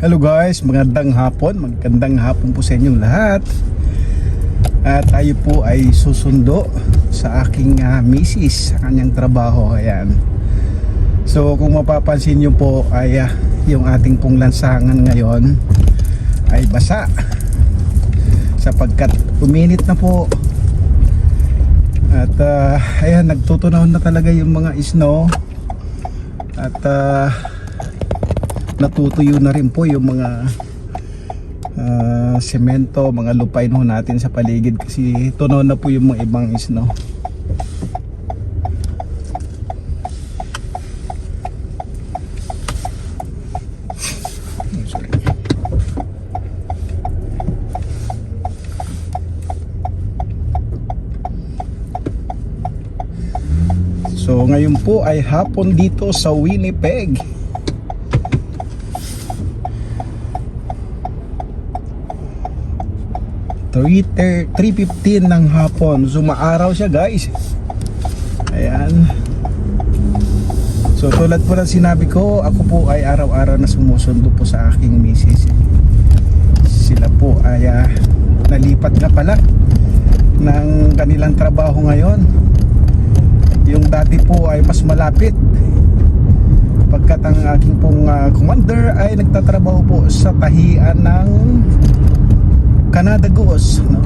Hello guys, magandang hapon po sa inyong lahat. At tayo po ay susundo sa aking misis sa kanyang trabaho. Ayan. So kung mapapansin nyo po ay yung ating pong lansangan ngayon ay basa sapagkat uminit na po. At ayan, nagtutunaw na talaga yung mga snow. At natutuyo na rin po yung mga semento, mga lupain ho natin sa paligid kasi tunaw na po yung mga ibang snow. So ngayon po ay hapon dito sa Winnipeg. 3:15 ng hapon. So maaraw siya guys. Ayan. So tulad po ng sinabi ko, ako po ay araw-araw na sumusundo po sa aking misis. Sila po ay nalipat na pala ng kanilang trabaho ngayon. Yung dati po ay mas malapit, pagkat ang aking pong commander ay nagtatrabaho po sa tahian ng Canada Goose, no?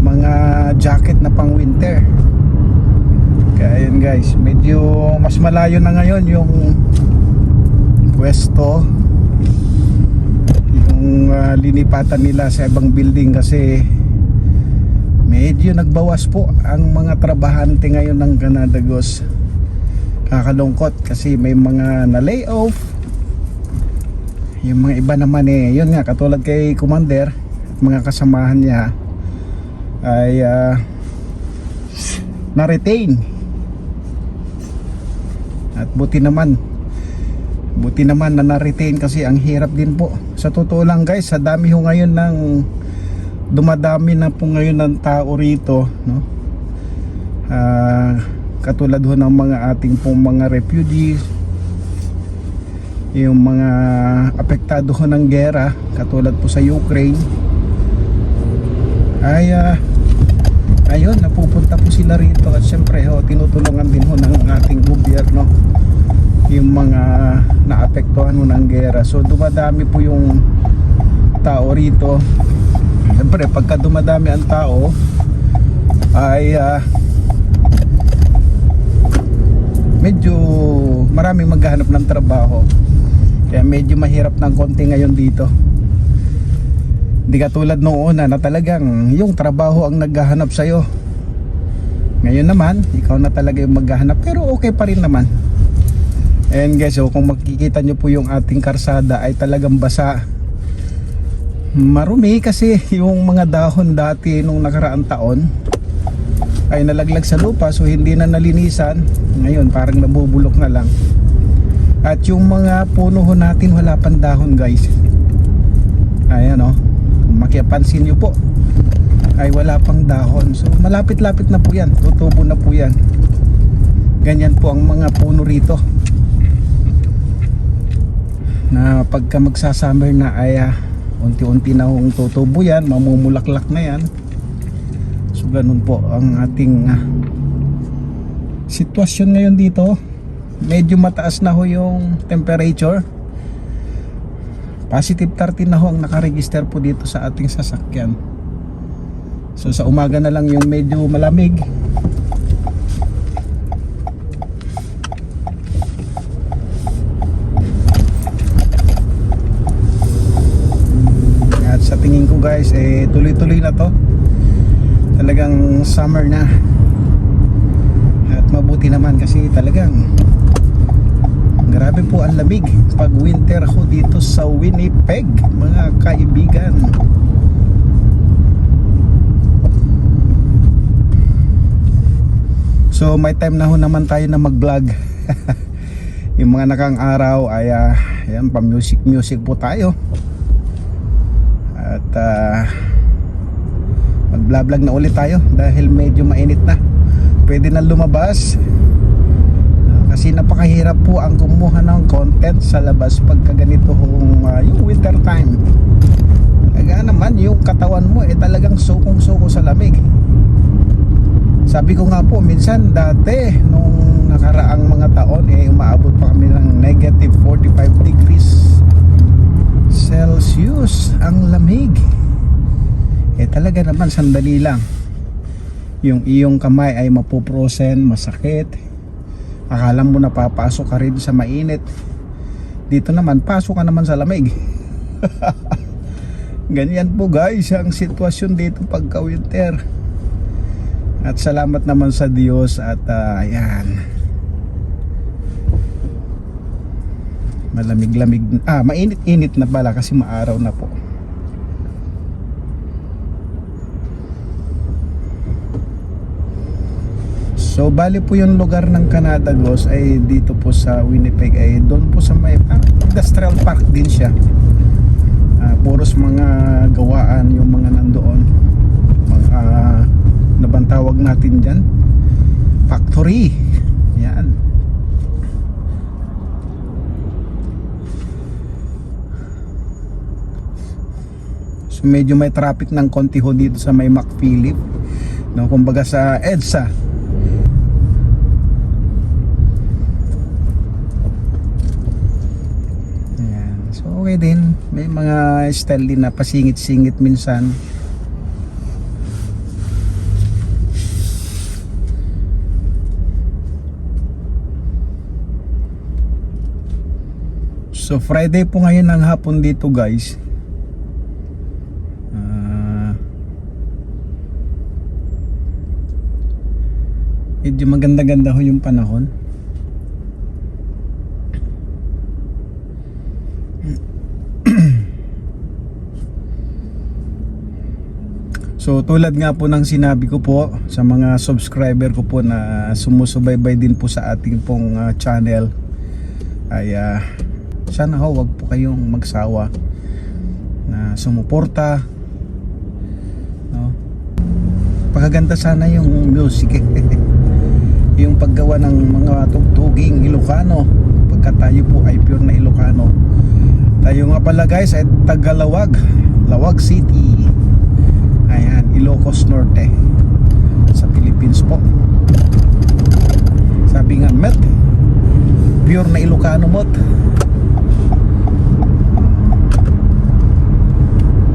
Mga jacket na pang winter. Kaya yun guys, medyo mas malayo na ngayon yung pwesto, yung linipatan nila sa ibang building kasi medyo nagbawas po ang mga trabahante ngayon ng Canada Goose. Kakalungkot kasi may mga na layoff. Yung mga iba naman yun nga, katulad kay Commander, mga kasamahan niya ay na-retain. At buti naman na na-retain kasi ang hirap din po. Sa totoo lang guys, sa dami ho ngayon ng dumadami na po ngayon ng tao rito, no? Katulad ho ng mga ating pong mga refugees, yung mga apektado ho ng gera katulad po sa Ukraine ay ayun, napupunta po sila rito at syempre tinutulungan din ho ng ating gobyerno yung mga naapektuhan ho ng gera. So dumadami po yung tao rito. Syempre pagka dumadami ang tao ay medyo maraming maghahanap ng trabaho. Kaya medyo mahirap ng konti ngayon dito. Hindi katulad noong una na talagang yung trabaho ang naghahanap sa'yo. Ngayon naman, ikaw na talaga yung maghahanap, pero okay pa rin naman. And guys, kung makikita nyo po yung ating karsada ay talagang basa. Marumi kasi yung mga dahon dati nung nakaraang taon ay nalaglag sa lupa, so hindi na nalinisan. Ngayon parang nabubulok na lang. At yung mga puno ho natin wala pang dahon guys. Ayan makipansin nyo po ay wala pang dahon. So malapit-lapit na po yan, tutubo na po yan. Ganyan po ang mga puno rito, na pagka magsasummer na ay unti-unti na hong tutubo yan, mamumulaklak na yan. So ganun po ang ating sitwasyon ngayon dito. Medyo mataas na ho yung temperature. Positive 30 na ho ang nakaregister po dito sa ating sasakyan. So sa umaga na lang yung medyo malamig. At sa tingin ko guys, tuloy-tuloy na to. Talagang summer na. At mabuti naman kasi talagang grabe po ang lamig pag winter ho dito sa Winnipeg, mga kaibigan. So may time na ho naman tayo na mag-vlog. Yung mga nakang araw ay ayan, pa music po tayo. At mag-vlog na ulit tayo dahil medyo mainit na. Pwede na lumabas. Kasi napakahirap po ang kumuha ng content sa labas pagka ganito yung winter time. Kaya naman yung katawan mo talagang sukong-suko sa lamig. Sabi ko nga po, minsan dati nung nakaraang mga taon umaabot pa kami ng negative 45 degrees Celsius ang lamig. Talaga naman sandali lang yung iyong kamay ay mapuprosen, masakit. Akala mo napapasok ka rin sa mainit, dito naman pasok ka naman sa lamig. Ganyan po guys ang sitwasyon dito pagka winter. At salamat naman sa Diyos at ayan, malamig-lamig, mainit-init na pala kasi maaraw na po. So bali po yung lugar ng Canadagos ay dito po sa Winnipeg, ay doon po sa may industrial park din siya. Puros mga gawaan yung mga nandoon, mga nabang tawag natin dyan, factory. Yan. So medyo may traffic ng konti ho dito sa may McPhilip, no, kumbaga sa EDSA. Okay din, may mga style din na pasingit-singit minsan. So Friday po ngayon ng hapon dito guys. Medyo maganda-ganda ho yung panahon. So tulad nga po ng sinabi ko po sa mga subscriber ko po na sumusubaybay din po sa ating pong channel, ay sana ho wag po kayong magsawa na sumuporta, no? Pakaganda sana yung music yung paggawa ng mga tugtuging Ilocano pagka tayo po ay pure na Ilocano. Tayo nga pala guys ay Tagalawag, Lawag City. Ayan, Ilocos Norte sa Philippines po. Sabi nga met, pure na Ilocano mot.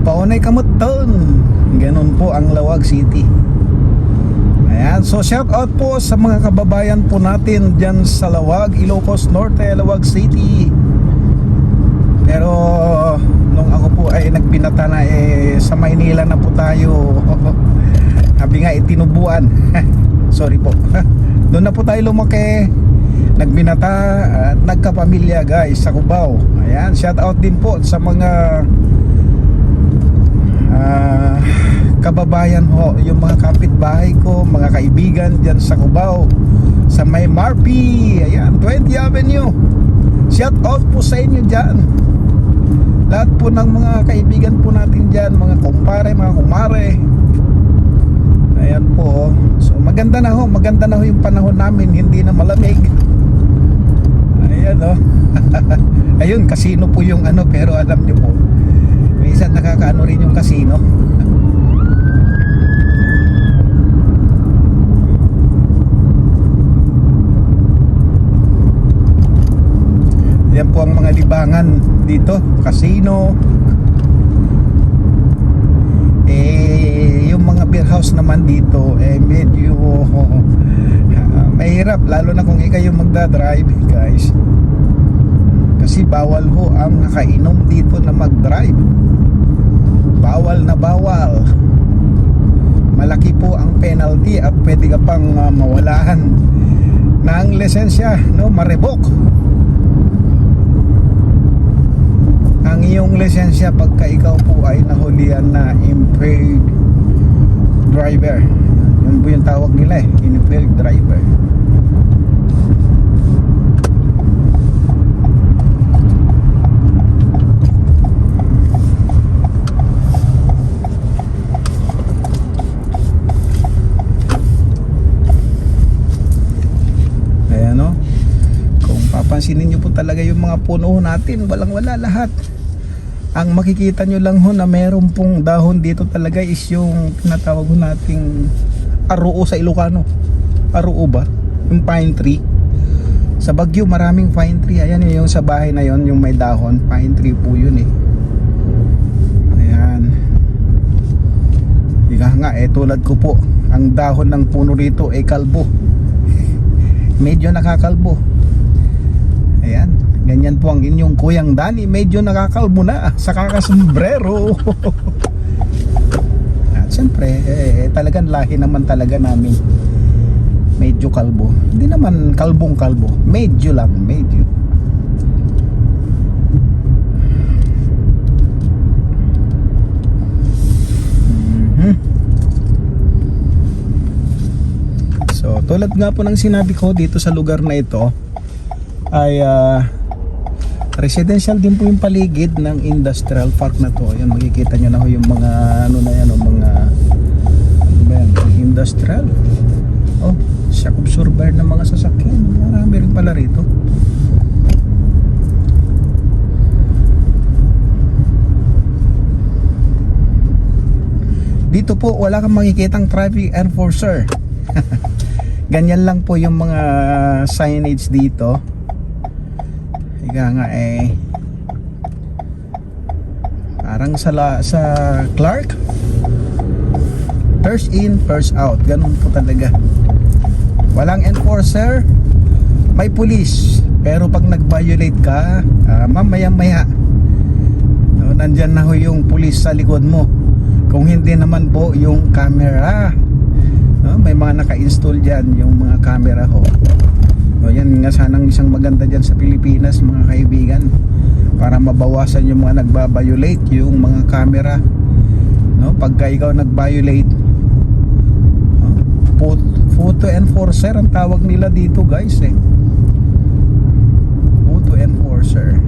Paunay kamot taon. Ganon po ang Lawag City. Ayan, so shout out po sa mga kababayan po natin dyan sa Lawag, Ilocos Norte, Lawag City. Pero nung ako po ay nagbinata na sa Maynila na po tayo. Sabi nga tinubuan. Sorry po. Doon na po tayo lumaki, nagbinata at nagkapamilya guys sa Cubao. Ayan, shout out din po sa mga kababayan ho, yung mga kapitbahay ko, mga kaibigan dyan sa Cubao, sa may Marpi. Ayan, 20 Avenue. Shout out po sa inyo dyan. Lahat po ng mga kaibigan po natin dyan, mga kumpare, mga kumare. Ayan po. So maganda na ho yung panahon namin, hindi na malamig. Ayan o. Ayun, casino po yung pero alam nyo po, minsan nakakaano rin yung casino. Yan po ang mga libangan dito, casino. Yung mga beer house naman dito medyo mahirap, lalo na kung ikaw yung magdadrive guys, kasi bawal ho ang nakainom dito na magdrive. Bawal na bawal. Malaki po ang penalty at pwede ka pang mawalaan ng lisensya, no, ma-revoke ang iyong lisensya pagka ikaw po ay nahulihan na impaired driver. Yun po yung tawag nila impaired driver. Ayan o. pansinin nyo po talaga yung mga puno natin, walang wala lahat. Ang makikita nyo lang ho na meron pong dahon dito talaga is yung tinatawag ho nating aruo sa Ilocano. Aruo ba? Yung pine tree. Sa Baguio maraming pine tree. Ayan yung sa bahay na yon, yung may dahon, pine tree po yun eh. Ayan. Ika nga tulad ko po, ang dahon ng puno rito ay kalbo. Medyo nakakalbo. Ayan, ganyan po ang inyong Kuyang Danny, medyo nakakalbo na sa kakasombrero. At siyempre talagang lahi naman talaga namin medyo kalbo. Hindi naman kalbong kalbo, medyo lang, medyo. So tulad nga po ng sinabi ko, dito sa lugar na ito ay residential din po yung paligid ng industrial park na to. Ayan, makikita nyo na ho yung mga ano na yan, mga ano ba yan, industrial. Oh, shock absorber ng mga sasakyan. Marami rin pala rito. Dito po wala kang makikitang traffic enforcer. Ganyan lang po yung mga signage dito. Ika nga parang sa Clark, first in, first out. Ganun po talaga. Walang enforcer, may police. Pero pag nag-violate ka, mamaya-maya nandyan na ho yung police sa likod mo. Kung hindi naman po yung camera, may mga naka-install dyan yung mga camera ho. Yan nga sanang isang maganda dyan sa Pilipinas mga kaibigan, para mabawasan yung mga nagba-violate yung mga camera. Pagka ikaw nag-violate, photo enforcer ang tawag nila dito guys photo enforcer.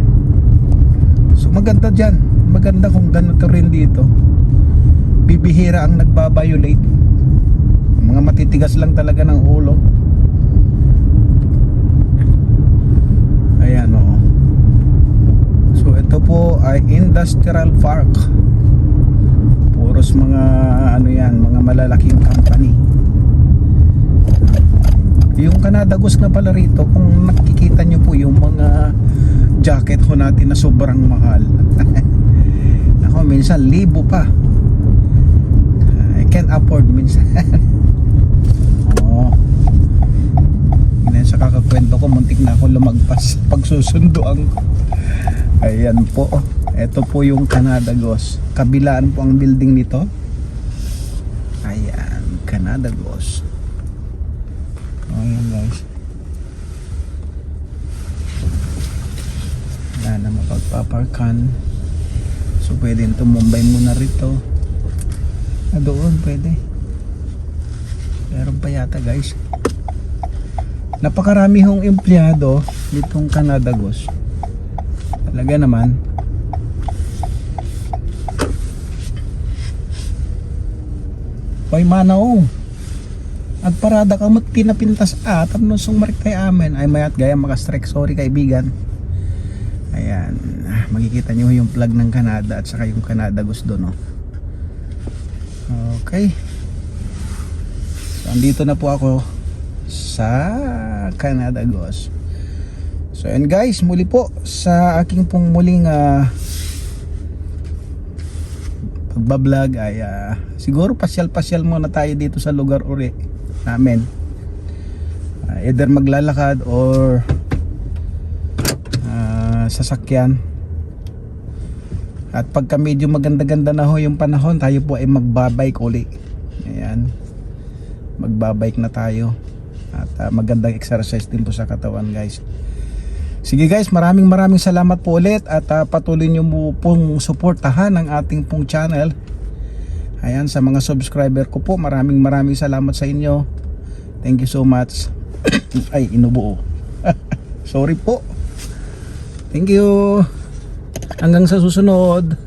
So maganda dyan, maganda kung ganito rin dito. Bibihira ang nagba-violate, mga matitigas lang talaga ng ulo. Ayan o. So ito po ay industrial park. Puros mga ano yan, mga malalaking company. Yung Canada Goose na pala rito, kung nakikita nyo po yung mga jacket ho natin na sobrang mahal. Ako minsan libo pa. I can't afford minsan. Sa kakakwento ko, muntik na ako lumagpas pagsusunduan ko. Ayan po, ito po yung Canada Goose. Kabilaan po ang building nito. Ayan, Canada Goose. Ayan guys, wala na mapagpaparkan. So pwede tumumbay muna rito. Doon pwede. Meron pa yata guys. Napakarami hong empleyado nitong Canada Goose. Talaga naman. Hoy manaw, agparada ka mo't pinapintas tapno sung marik kay amin ay mayat gaya makastrike. Sorry kaibigan. Ayan, makikita nyo yung plug ng Canada at saka yung Canada Goose doon. Okay, so andito na po ako sa Canada Goose. So and guys, muli po sa aking pong muling pagbablog ay siguro pasyal-pasyal muna tayo dito sa lugar uri namin. Either maglalakad or sasakyan. At pagka medyo maganda-ganda na ho yung panahon, tayo po ay magbabike uli. Ayan, magbabike na tayo. At magandang exercise din po sa katawan guys. Sige guys, maraming salamat po ulit. At patuloy nyo mo pong suportahan ang ating pong channel. Ayan, sa mga subscriber ko po, maraming salamat sa inyo. Thank you so much. Ay, inubuo. Sorry po. Thank you. Hanggang sa susunod.